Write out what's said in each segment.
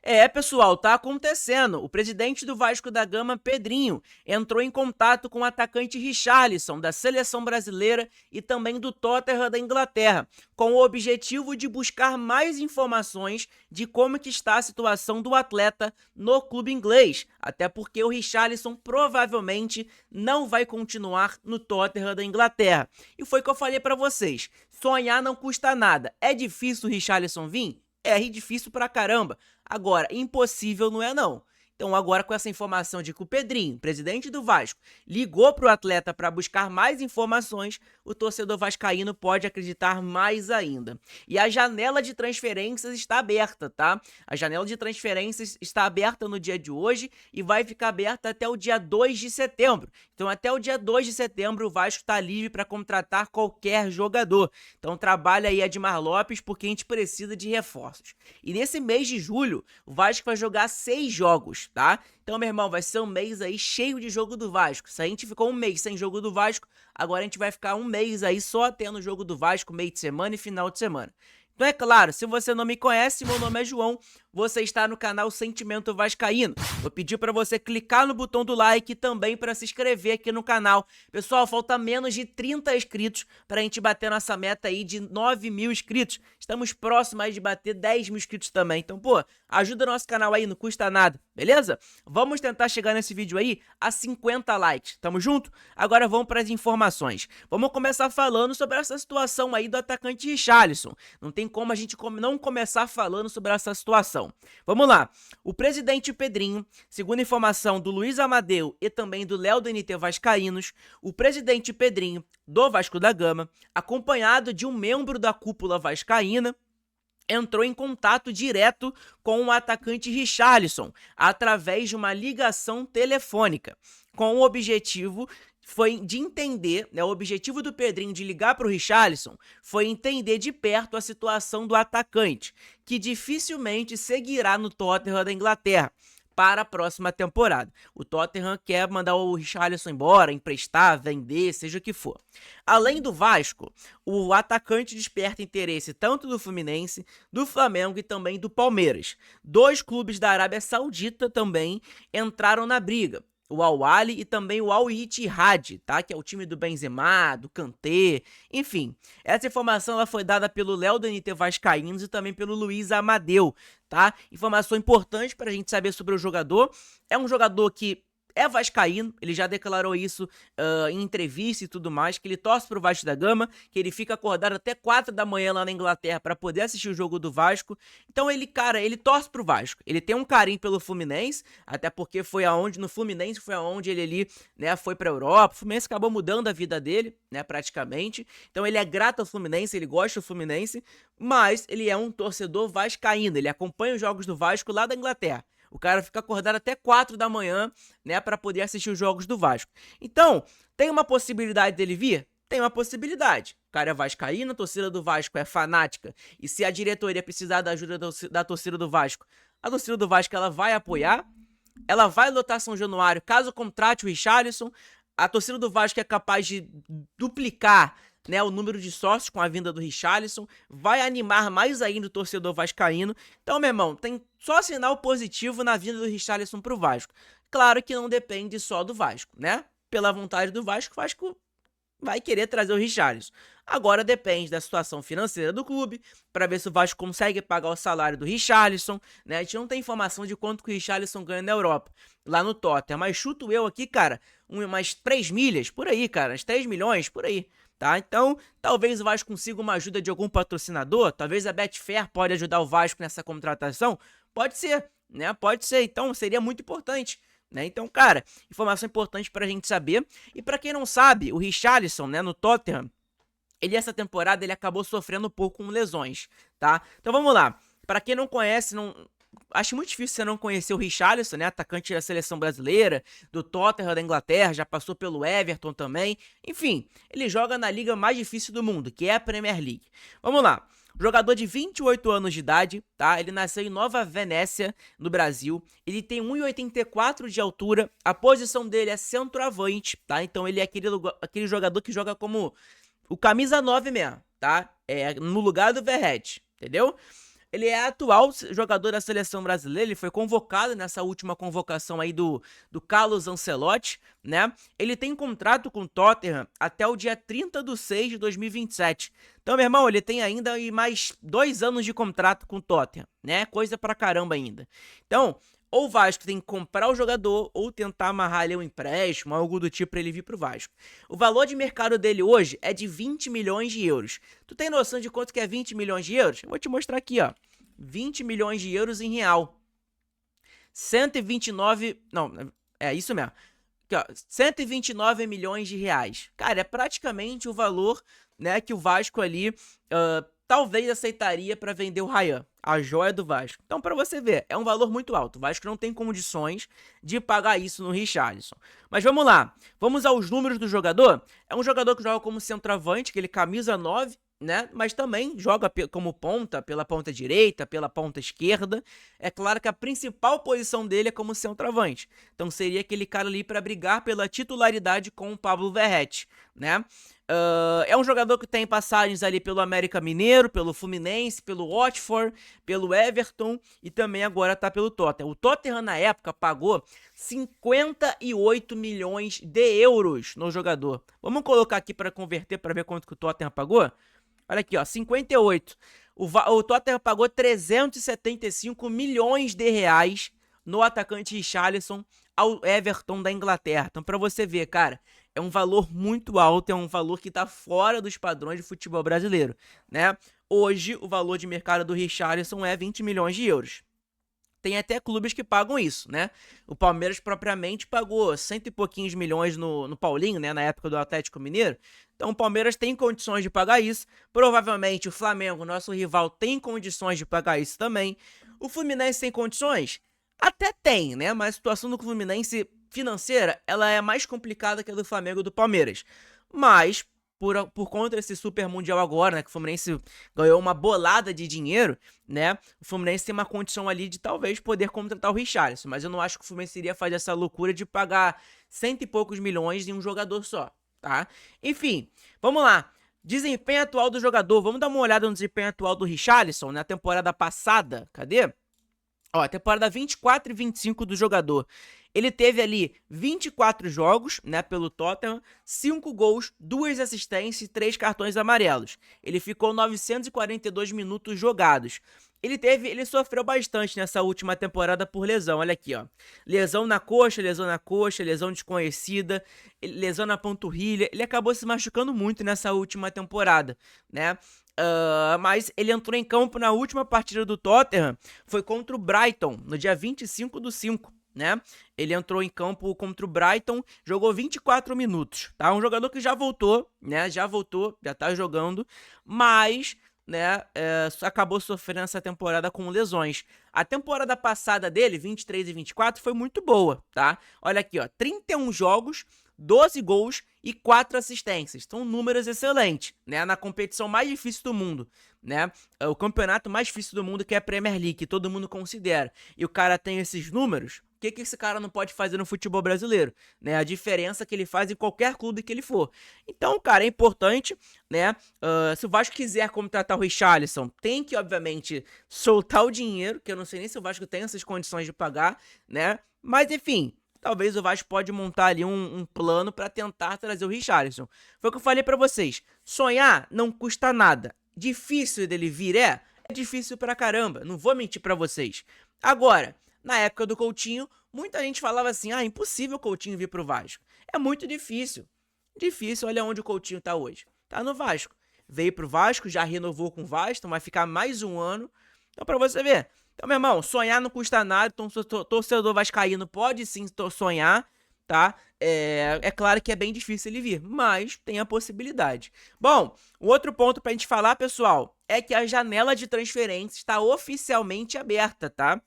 É, pessoal, tá acontecendo. O presidente do Vasco da Gama, Pedrinho, entrou em contato com o atacante Richarlison, da seleção brasileira e também do Tottenham da Inglaterra, com o objetivo de buscar mais informações de como que está a situação do atleta no clube inglês, até porque o Richarlison provavelmente não vai continuar no Tottenham da Inglaterra. E foi o que eu falei para vocês, sonhar não custa nada. É difícil o Richarlison vir? É difícil pra caramba. Agora, impossível não é não. Então agora com essa informação de que o Pedrinho, presidente do Vasco, ligou para o atleta para buscar mais informações, o torcedor vascaíno pode acreditar mais ainda. E a janela de transferências está aberta, tá? A janela de transferências está aberta no dia de hoje e vai ficar aberta até o dia 2 de setembro. Então até o dia 2 de setembro o Vasco está livre para contratar qualquer jogador. Então trabalha aí Edmar Lopes porque a gente precisa de reforços. E nesse mês de julho o Vasco vai jogar 6 jogos, tá? Então, meu irmão, vai ser um mês aí cheio de jogo do Vasco. Se a gente ficou um mês sem jogo do Vasco, agora a gente vai ficar um mês aí só tendo jogo do Vasco, meio de semana e final de semana. Então é claro, se você não me conhece, meu nome é João, você está no canal Sentimento Vascaíno. Vou pedir para você clicar no botão do like e também para se inscrever aqui no canal. Pessoal, falta menos de 30 inscritos para a gente bater nossa meta aí de 9 mil inscritos. Estamos próximos aí de bater 10 mil inscritos também. Então, pô, ajuda o nosso canal aí, não custa nada, beleza? Vamos tentar chegar nesse vídeo aí a 50 likes, tamo junto? Agora vamos para as informações. Vamos começar falando sobre essa situação aí do atacante Richarlison. Não tem como a gente não começar falando sobre essa situação. Vamos lá. O presidente Pedrinho, segundo informação do Luiz Amadeu e também do Léo do NT Vascaínos, o presidente Pedrinho do Vasco da Gama, acompanhado de um membro da cúpula vascaína, entrou em contato direto com o atacante Richarlison através de uma ligação telefônica, com o objetivo foi de entender, né, o objetivo do Pedrinho de ligar para o Richarlison foi entender de perto a situação do atacante, que dificilmente seguirá no Tottenham da Inglaterra para a próxima temporada. O Tottenham quer mandar o Richarlison embora, emprestar, vender, seja o que for. Além do Vasco, o atacante desperta interesse tanto do Fluminense, do Flamengo e também do Palmeiras. Dois clubes da Arábia Saudita também entraram na briga. O Al-Ahly e também o Al-Ittihad, tá? Que é o time do Benzema, do Kanté, enfim. Essa informação ela foi dada pelo Léo do NT Vascaínos e também pelo Luiz Amadeu, tá? Informação importante pra gente saber sobre o jogador. É um jogador que é vascaíno, ele já declarou isso em entrevista e tudo mais, que ele torce pro Vasco da Gama, que ele fica acordado até 4 da manhã lá na Inglaterra para poder assistir o jogo do Vasco. Então ele, cara, ele torce pro Vasco. Ele tem um carinho pelo Fluminense, até porque no Fluminense foi aonde ele ali, né, foi pra Europa. O Fluminense acabou mudando a vida dele, né, praticamente. Então ele é grato ao Fluminense, ele gosta do Fluminense, mas ele é um torcedor vascaíno, ele acompanha os jogos do Vasco lá da Inglaterra. O cara fica acordado até 4 da manhã, né, para poder assistir os jogos do Vasco. Então, tem uma possibilidade dele vir? Tem uma possibilidade. O cara é vascaíno, a torcida do Vasco é fanática. E se a diretoria precisar da ajuda da torcida do Vasco, a torcida do Vasco ela vai apoiar, ela vai lotar São Januário caso contrate o Richarlison. A torcida do Vasco é capaz de duplicar, né, o número de sócios com a vinda do Richarlison, vai animar mais ainda o torcedor vascaíno. Então, meu irmão, tem só sinal positivo na vinda do Richarlison pro Vasco. Claro que não depende só do Vasco, né? Pela vontade do Vasco, o Vasco vai querer trazer o Richarlison. Agora depende da situação financeira do clube, para ver se o Vasco consegue pagar o salário do Richarlison, né? A gente não tem informação de quanto que o Richarlison ganha na Europa, lá no Tottenham, mas chuto eu aqui, cara, umas 3 milhas, por aí, cara, uns 3 milhões, por aí. Tá? Então, talvez o Vasco consiga uma ajuda de algum patrocinador, talvez a Betfair pode ajudar o Vasco nessa contratação, pode ser, né? Pode ser, então seria muito importante, né? Então, cara, informação importante pra gente saber. E pra quem não sabe, o Richarlison, né, no Tottenham, essa temporada ele acabou sofrendo um pouco com lesões, tá? Então vamos lá. Pra quem não conhece, acho muito difícil você não conhecer o Richarlison, né? Atacante da seleção brasileira, do Tottenham da Inglaterra, já passou pelo Everton também. Enfim, ele joga na liga mais difícil do mundo, que é a Premier League. Vamos lá. Jogador de 28 anos de idade, tá? Ele nasceu em Nova Venécia, no Brasil. Ele tem 1,84 de altura. A posição dele é centroavante, tá? Então ele é aquele jogador que joga como o camisa 9 mesmo, tá? É no lugar do Verratti, entendeu? ele é atual jogador da seleção brasileira, ele foi convocado nessa última convocação aí do Carlos Ancelotti, né? Ele tem contrato com o Tottenham até o dia 30/6 de 2027. Então, meu irmão, ele tem ainda aí mais 2 anos de contrato com o Tottenham, né? Coisa pra caramba ainda. Então, ou o Vasco tem que comprar o jogador ou tentar amarrar ali um empréstimo, algo do tipo pra ele vir pro Vasco. O valor de mercado dele hoje é de 20 milhões de euros. Tu tem noção de quanto que é 20 milhões de euros? Eu vou te mostrar aqui, ó. 20 milhões de euros em real. 129... Não, é isso mesmo. Aqui, ó, 129 milhões de reais. Cara, é praticamente o valor, né, que o Vasco ali talvez aceitaria para vender o Ryan, a joia do Vasco. Então, para você ver, é um valor muito alto. O Vasco não tem condições de pagar isso no Richarlison. Mas vamos lá. Vamos aos números do jogador. É um jogador que joga como centroavante, aquele camisa 9, né? Mas também joga como ponta, pela ponta direita, pela ponta esquerda. É claro que a principal posição dele é como centroavante. Então seria aquele cara ali para brigar pela titularidade com o Pablo Verratti, né? É um jogador que tem passagens ali pelo América Mineiro, pelo Fluminense, pelo Watford, pelo Everton e também agora tá pelo Tottenham. O Tottenham na época pagou 58 milhões de euros no jogador. Vamos colocar aqui para converter para ver quanto que o Tottenham pagou? Olha aqui, ó, 58. O Tottenham pagou 375 milhões de reais no atacante Richarlison ao Everton da Inglaterra. Então, pra você ver, cara, é um valor muito alto, é um valor que tá fora dos padrões de futebol brasileiro, né? Hoje, o valor de mercado do Richarlison é 20 milhões de euros. Tem até clubes que pagam isso, né? O Palmeiras propriamente pagou 100 e pouquinhos milhões no Paulinho, né? Na época do Atlético Mineiro. Então o Palmeiras tem condições de pagar isso. Provavelmente o Flamengo, nosso rival, tem condições de pagar isso também. O Fluminense tem condições? Até tem, né? Mas a situação do Fluminense financeira, ela é mais complicada que a do Flamengo e do Palmeiras. Mas por conta desse Super Mundial agora, né, que o Fluminense ganhou uma bolada de dinheiro, né, o Fluminense tem uma condição ali de talvez poder contratar o Richarlison, mas eu não acho que o Fluminense iria fazer essa loucura de pagar 100 e poucos milhões em um jogador só, tá? Enfim, vamos lá. Desempenho atual do jogador, vamos dar uma olhada no desempenho atual do Richarlison na temporada passada, cadê? Ó, a temporada 24 e 25 do jogador. Ele teve ali 24 jogos, né, pelo Tottenham, 5 gols, 2 assistências e 3 cartões amarelos. Ele ficou 942 minutos jogados. Ele sofreu bastante nessa última temporada por lesão, olha aqui, ó. Lesão na coxa, lesão desconhecida, lesão na panturrilha. Ele acabou se machucando muito nessa última temporada, né? Mas ele entrou em campo na última partida do Tottenham, foi contra o Brighton, no dia 25/5, né? Ele entrou em campo contra o Brighton, jogou 24 minutos, tá? Um jogador que já voltou, né? Já tá jogando, mas, né, acabou sofrendo essa temporada com lesões. A temporada passada dele, 23 e 24, foi muito boa, tá? Olha aqui, ó, 31 jogos, 12 gols e 4 assistências. São números excelentes, né? Na competição mais difícil do mundo, né? O campeonato mais difícil do mundo, que é a Premier League, que todo mundo considera. E o cara tem esses números, o que esse cara não pode fazer no futebol brasileiro, né? A diferença que ele faz em qualquer clube que ele for. Então, cara, é importante, né? Se o Vasco quiser contratar o Richarlison, tem que, obviamente, soltar o dinheiro, que eu não sei nem se o Vasco tem essas condições de pagar, né? Mas, enfim, talvez o Vasco pode montar ali um plano para tentar trazer o Richarlison. Foi o que eu falei para vocês. Sonhar não custa nada. Difícil dele vir é difícil pra caramba. Não vou mentir para vocês. Agora, na época do Coutinho, muita gente falava assim, impossível o Coutinho vir pro Vasco. É muito difícil. Difícil, olha onde o Coutinho tá hoje. Tá no Vasco. Veio pro Vasco, já renovou com o Vasco, então vai ficar mais um ano. Então pra você ver. Então, meu irmão, sonhar não custa nada, então o torcedor vascaíno pode sim sonhar, tá? É claro que é bem difícil ele vir, mas tem a possibilidade. Bom, o outro ponto pra gente falar, pessoal, é que a janela de transferência está oficialmente aberta, tá?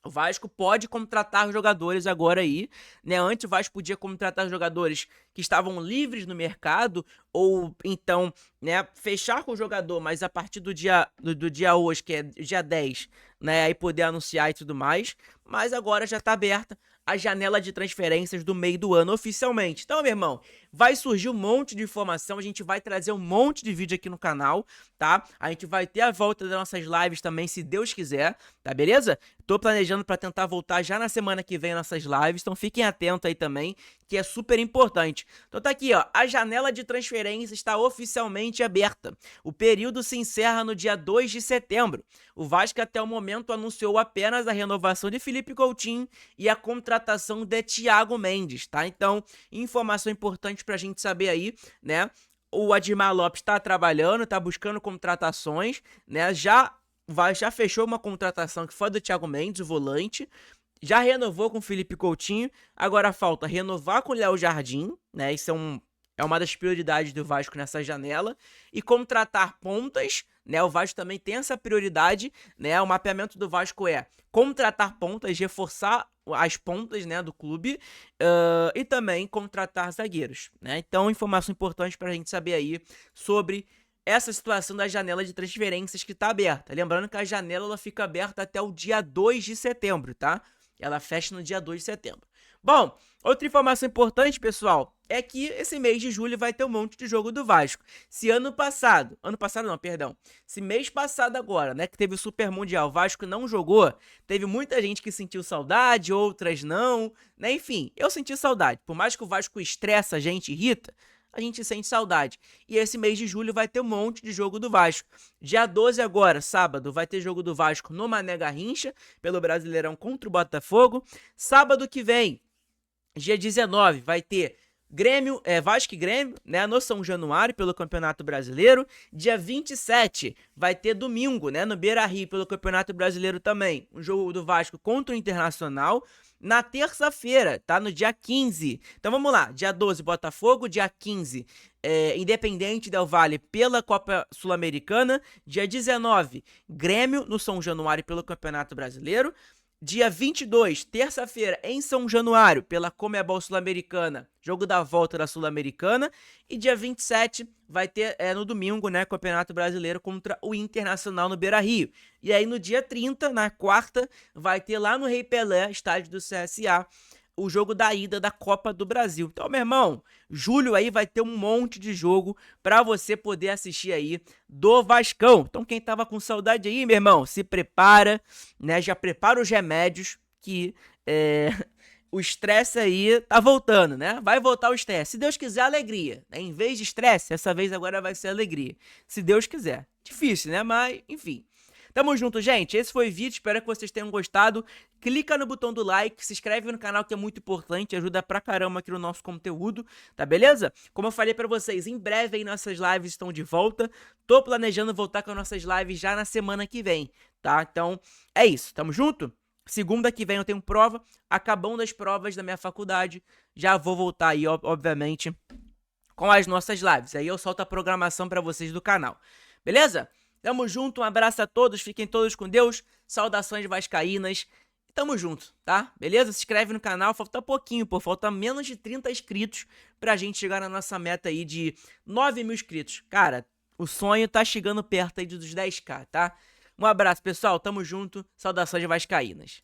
O Vasco pode contratar jogadores agora aí, né? Antes o Vasco podia contratar jogadores que estavam livres no mercado, ou então, né, fechar com o jogador, mas a partir do dia hoje, que é dia 10, né, aí poder anunciar e tudo mais. Mas agora já tá aberta a janela de transferências do meio do ano oficialmente. Então, meu irmão, vai surgir um monte de informação, a gente vai trazer um monte de vídeo aqui no canal, tá? A gente vai ter a volta das nossas lives também, se Deus quiser, tá beleza? Tô planejando para tentar voltar já na semana que vem nossas lives, então fiquem atentos aí também, que é super importante. Então tá aqui, ó, a janela de transferência está oficialmente aberta. O período se encerra no dia 2 de setembro. O Vasco até o momento anunciou apenas a renovação de Felipe Coutinho e a contratação de Thiago Mendes, tá? Então, informação importante pra gente saber aí, né? O Admar Lopes tá trabalhando, tá buscando contratações, né? Já fechou uma contratação que foi do Thiago Mendes, o volante. Já renovou com o Felipe Coutinho. Agora falta renovar com o Léo Jardim, né? Isso é uma das prioridades do Vasco nessa janela. E contratar pontas, né? O Vasco também tem essa prioridade, né? O mapeamento do Vasco é contratar pontas, reforçar as pontas, né, do clube, e também contratar zagueiros, né? Então, informação importante para a gente saber aí sobre essa situação da janela de transferências que está aberta. Lembrando que a janela ela fica aberta até o dia 2 de setembro, tá? Ela fecha no dia 2 de setembro. Bom, outra informação importante, pessoal, é que esse mês de julho vai ter um monte de jogo do Vasco. Se se mês passado agora, né, que teve o Super Mundial, o Vasco não jogou, teve muita gente que sentiu saudade, outras não, né, enfim, eu senti saudade. Por mais que o Vasco estressa a gente, irrita, a gente sente saudade. E esse mês de julho vai ter um monte de jogo do Vasco. Dia 12 agora, sábado, vai ter jogo do Vasco no Mané Garrincha, pelo Brasileirão contra o Botafogo. Sábado que vem, dia 19, vai ter Vasco e Grêmio, né, no São Januário, pelo Campeonato Brasileiro. Dia 27 vai ter domingo, né, no Beira-Rio, pelo Campeonato Brasileiro também, um jogo do Vasco contra o Internacional. Na terça-feira, tá, no dia 15. Então vamos lá, dia 12 Botafogo, dia 15 Independente Del Valle pela Copa Sul-Americana, dia 19 Grêmio no São Januário pelo Campeonato Brasileiro. Dia 22, terça-feira, em São Januário, pela Comebol Sul-Americana, jogo da volta da Sul-Americana. E dia 27 vai ter, no domingo, né, Campeonato Brasileiro contra o Internacional no Beira-Rio. E aí no dia 30, na quarta, vai ter lá no Rei Pelé, estádio do CSA, o jogo da ida da Copa do Brasil. Então, meu irmão, julho aí vai ter um monte de jogo pra você poder assistir aí do Vascão. Então, quem tava com saudade aí, meu irmão, se prepara, né? Já prepara os remédios que o estresse aí tá voltando, né? Vai voltar o estresse. Se Deus quiser, alegria, né? Em vez de estresse, essa vez agora vai ser alegria. Se Deus quiser. Difícil, né? Mas, enfim. Tamo junto, gente. Esse foi o vídeo. Espero que vocês tenham gostado. Clica no botão do like, se inscreve no canal que é muito importante, ajuda pra caramba aqui no nosso conteúdo, tá beleza? Como eu falei pra vocês, em breve aí nossas lives estão de volta. Tô planejando voltar com as nossas lives já na semana que vem, tá? Então, é isso. Tamo junto? Segunda que vem eu tenho prova. Acabando as provas da minha faculdade, já vou voltar aí, obviamente, com as nossas lives. Aí eu solto a programação pra vocês do canal. Beleza? Tamo junto, um abraço a todos, fiquem todos com Deus, saudações vascaínas, tamo junto, tá? Beleza? Se inscreve no canal, falta pouquinho, pô, falta menos de 30 inscritos pra gente chegar na nossa meta aí de 9 mil inscritos. Cara, o sonho tá chegando perto aí dos 10k, tá? Um abraço, pessoal, tamo junto, saudações vascaínas.